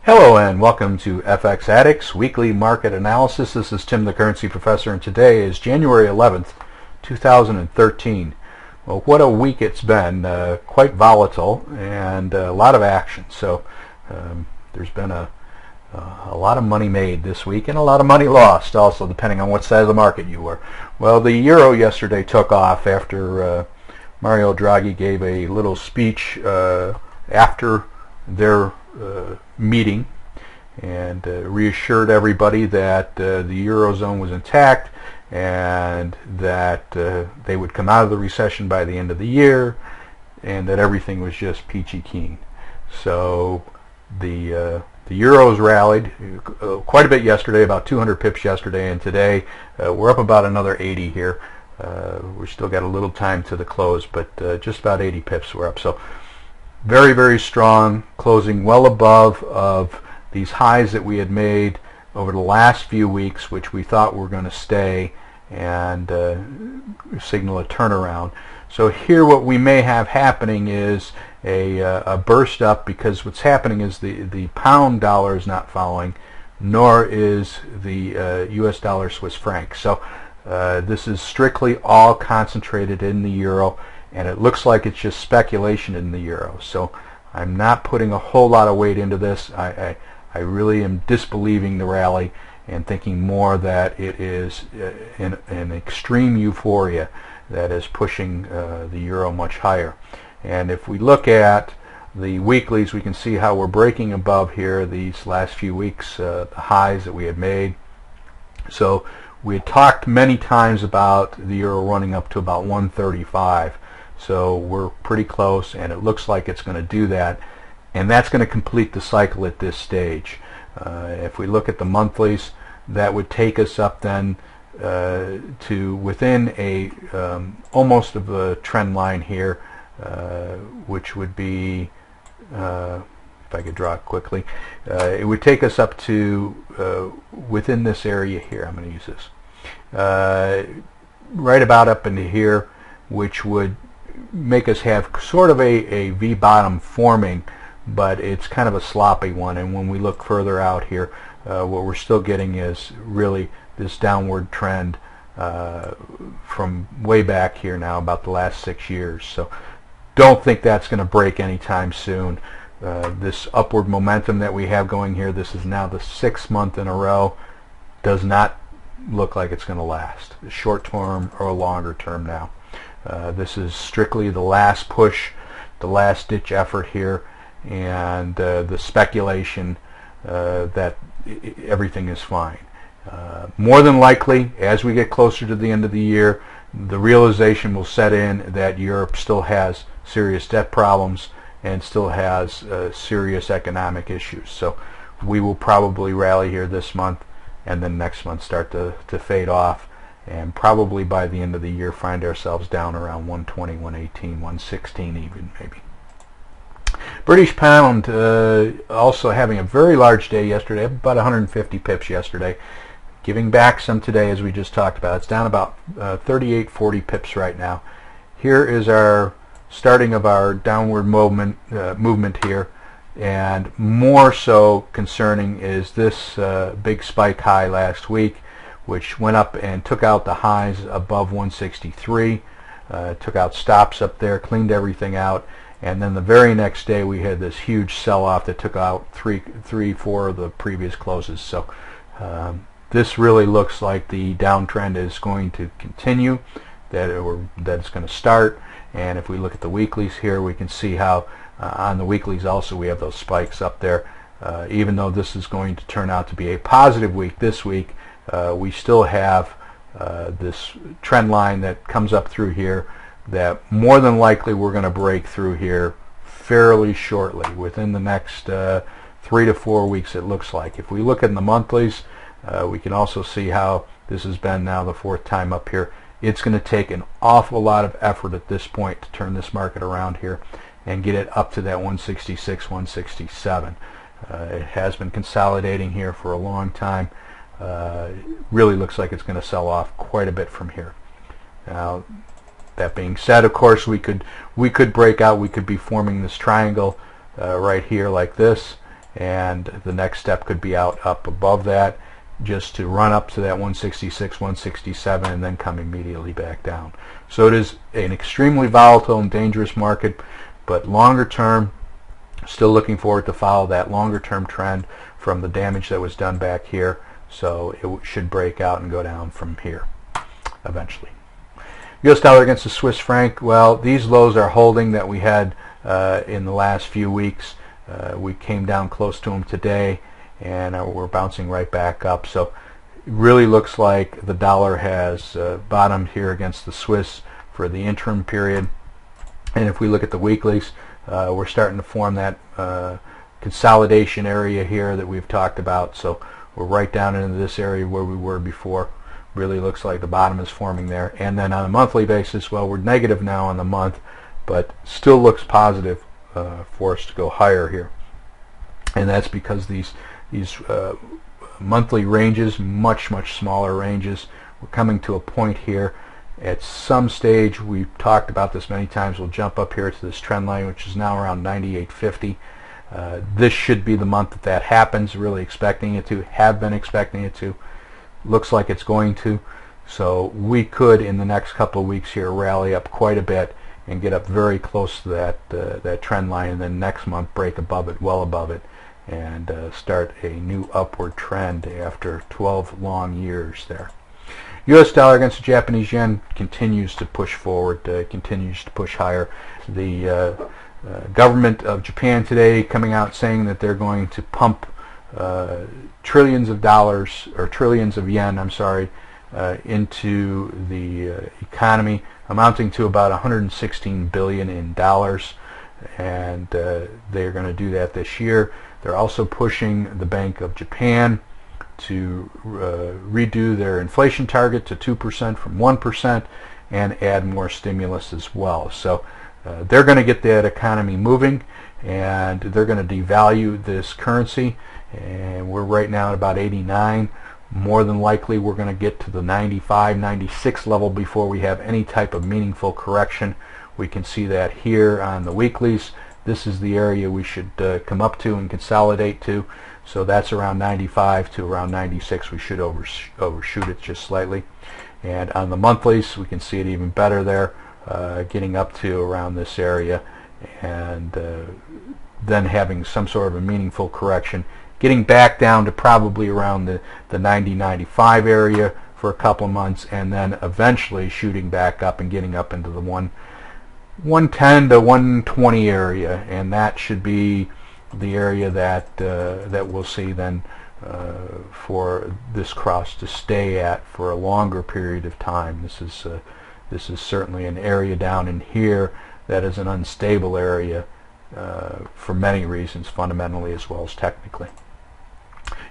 Hello and welcome to FX Addicts Weekly Market Analysis. This is Tim the Currency Professor, and today is January 11th, 2013. Well, what a week it's been. Quite volatile and a lot of action. So there's been a lot of money made this week and a lot of money lost also, depending on what side of the market you were. Well, the euro yesterday took off after Mario Draghi gave a little speech after their meeting and reassured everybody that the Eurozone was intact and that they would come out of the recession by the end of the year and that everything was just peachy keen. So the Euros rallied quite a bit yesterday, about 200 pips yesterday, and today we're up about another 80 here. We still got a little time to the close, but just about 80 pips we're up. So very, very strong, closing well above of these highs that we had made over the last few weeks, which we thought were going to stay and signal a turnaround. So here what we may have happening is a burst up, because what's happening is the pound dollar is not following, nor is the US dollar Swiss franc. So this is strictly all concentrated in the euro, and it looks like it's just speculation in the euro. So I'm not putting a whole lot of weight into this. I really am disbelieving the rally and thinking more that it is an extreme euphoria that is pushing the euro much higher. And if we look at the weeklies, we can see how we're breaking above here these last few weeks, the highs that we had made. So we had talked many times about the euro running up to about 135. So we're pretty close, and it looks like it's going to do that, and that's going to complete the cycle at this stage. If we look at the monthlies, that would take us up then to within a almost of a trend line here, which would be, if I could draw it quickly, it would take us up to within this area here. I'm going to use this right about up into here, which would make us have sort of a V bottom forming, but it's kind of a sloppy one. And when we look further out here, what we're still getting is really this downward trend from way back here now, about the last 6 years. So don't think that's going to break anytime soon. This upward momentum that we have going here, this is now the 6th month in a row, does not look like it's going to last, short term or longer term now. This is strictly the last push, the last ditch effort here, and the speculation that everything is fine. More than likely, as we get closer to the end of the year, the realization will set in that Europe still has serious debt problems and still has serious economic issues. So we will probably rally here this month, and then next month start to fade off, and probably by the end of the year find ourselves down around 120, 118, 116 even, maybe. British pound also having a very large day yesterday, about 150 pips yesterday, giving back some today, as we just talked about. It's down about 38, 40 pips right now. Here is our starting of our downward movement here, and more so concerning is this big spike high last week, which went up and took out the highs above 163, took out stops up there, cleaned everything out, and then the very next day we had this huge sell-off that took out four of the previous closes. So this really looks like the downtrend is going to continue, that it's going to start. And if we look at the weeklies here, we can see how on the weeklies also we have those spikes up there. Even though this is going to turn out to be a positive week this week, we still have this trend line that comes up through here that more than likely we're going to break through here fairly shortly, within the next 3 to 4 weeks it looks like. If we look at the monthlies, we can also see how this has been now the 4th time up here. It's going to take an awful lot of effort at this point to turn this market around here and get it up to that 166, 167. It has been consolidating here for a long time. Really looks like it's going to sell off quite a bit from here. Now, that being said, of course, we could break out. We could be forming this triangle right here like this, and the next step could be out up above that, just to run up to that 166, 167, and then come immediately back down. So it is an extremely volatile and dangerous market, but longer term, still looking forward to follow that longer term trend from the damage that was done back here. So it should break out and go down from here eventually. US dollar against the Swiss franc, well, these lows are holding that we had in the last few weeks. We came down close to them today, and we're bouncing right back up. So it really looks like the dollar has bottomed here against the Swiss for the interim period. And if we look at the weeklies, we're starting to form that consolidation area here that we've talked about. So we're right down into this area where we were before. Really looks like the bottom is forming there. And then on a monthly basis, well, we're negative now on the month, but still looks positive for us to go higher here. And that's because these monthly ranges, much smaller ranges, we're coming to a point here. At some stage, we've talked about this many times, we'll jump up here to this trend line, which is now around 98.50. This should be the month that that happens. Really expecting it to, have been expecting it to. Looks like it's going to. So we could, in the next couple of weeks here, rally up quite a bit and get up very close to that trend line, and then next month break above it, well above it, and start a new upward trend after 12 long years there. US dollar against the Japanese yen continues to push forward, continues to push higher. The government of Japan today coming out saying that they're going to pump trillions of dollars, or trillions of yen, I'm sorry, into the economy, amounting to about 116 billion in dollars, and they're going to do that this year. They're also pushing the Bank of Japan to redo their inflation target to 2% from 1%, and add more stimulus as well. So they're going to get that economy moving, and they're going to devalue this currency, and we're right now at about 89. More than likely we're going to get to the 95, 96 level before we have any type of meaningful correction. We can see that here on the weeklies. This is the area we should come up to and consolidate to. So that's around 95 to around 96. We should overshoot it just slightly. And on the monthlies, we can see it even better there, getting up to around this area, and then having some sort of a meaningful correction, getting back down to probably around the 90-95 area for a couple of months, and then eventually shooting back up and getting up into the 110 to 120 area, and that should be the area that that we'll see then for this cross to stay at for a longer period of time. This is certainly an area down in here that is an unstable area for many reasons, fundamentally as well as technically.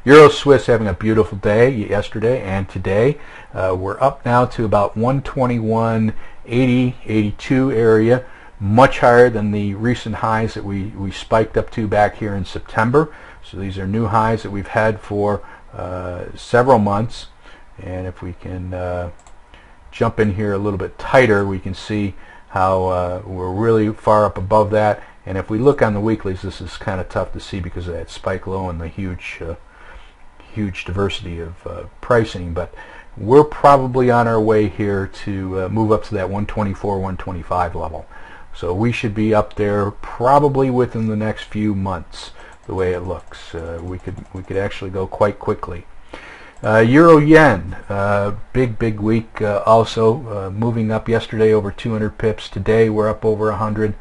Euro Swiss having a beautiful day yesterday and today. We're up now to about 121.80, 82 area, much higher than the recent highs that we spiked up to back here in September. So these are new highs that we've had for several months. And if we can jump in here a little bit tighter, we can see how we're really far up above that. And if we look on the weeklies, this is kind of tough to see because of that spike low and the huge diversity of pricing, but we're probably on our way here to move up to that 124, 125 level. So we should be up there probably within the next few months, the way it looks. We could actually go quite quickly. Euro yen, big week also, moving up yesterday over 200 pips. Today we're up over 100.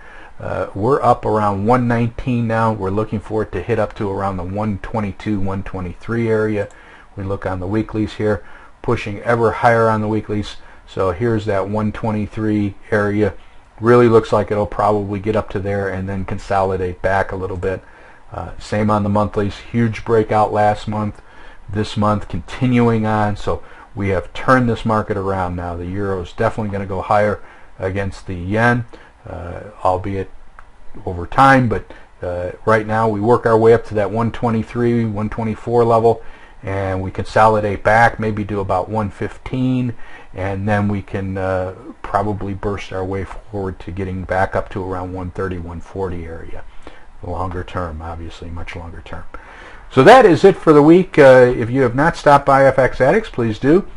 We're up around 119 now. We're looking for it to hit up to around the 122, 123 area. We look on the weeklies here, pushing ever higher on the weeklies. So here's that 123 area. Really looks like it'll probably get up to there and then consolidate back a little bit. Same on the monthlies. Huge breakout last month. This month continuing on. So we have turned this market around now. The euro is definitely going to go higher against the yen. Albeit over time, but right now we work our way up to that 123, 124 level, and we consolidate back, maybe do about 115, and then we can probably burst our way forward to getting back up to around 130, 140 area. longer term, obviously much longer term. So that is it for the week. If you have not stopped by FX Addicts, please do.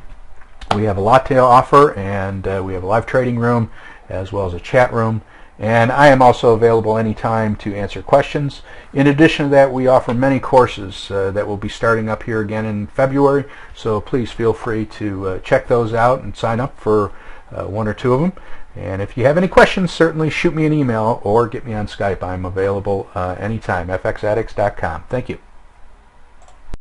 We have a lot to offer, and we have a live trading room as well as a chat room. And I am also available anytime to answer questions. In addition to that, we offer many courses that will be starting up here again in February. So please feel free to check those out and sign up for one or two of them. And if you have any questions, certainly shoot me an email or get me on Skype. I'm available anytime. fxaddicts.com. Thank you.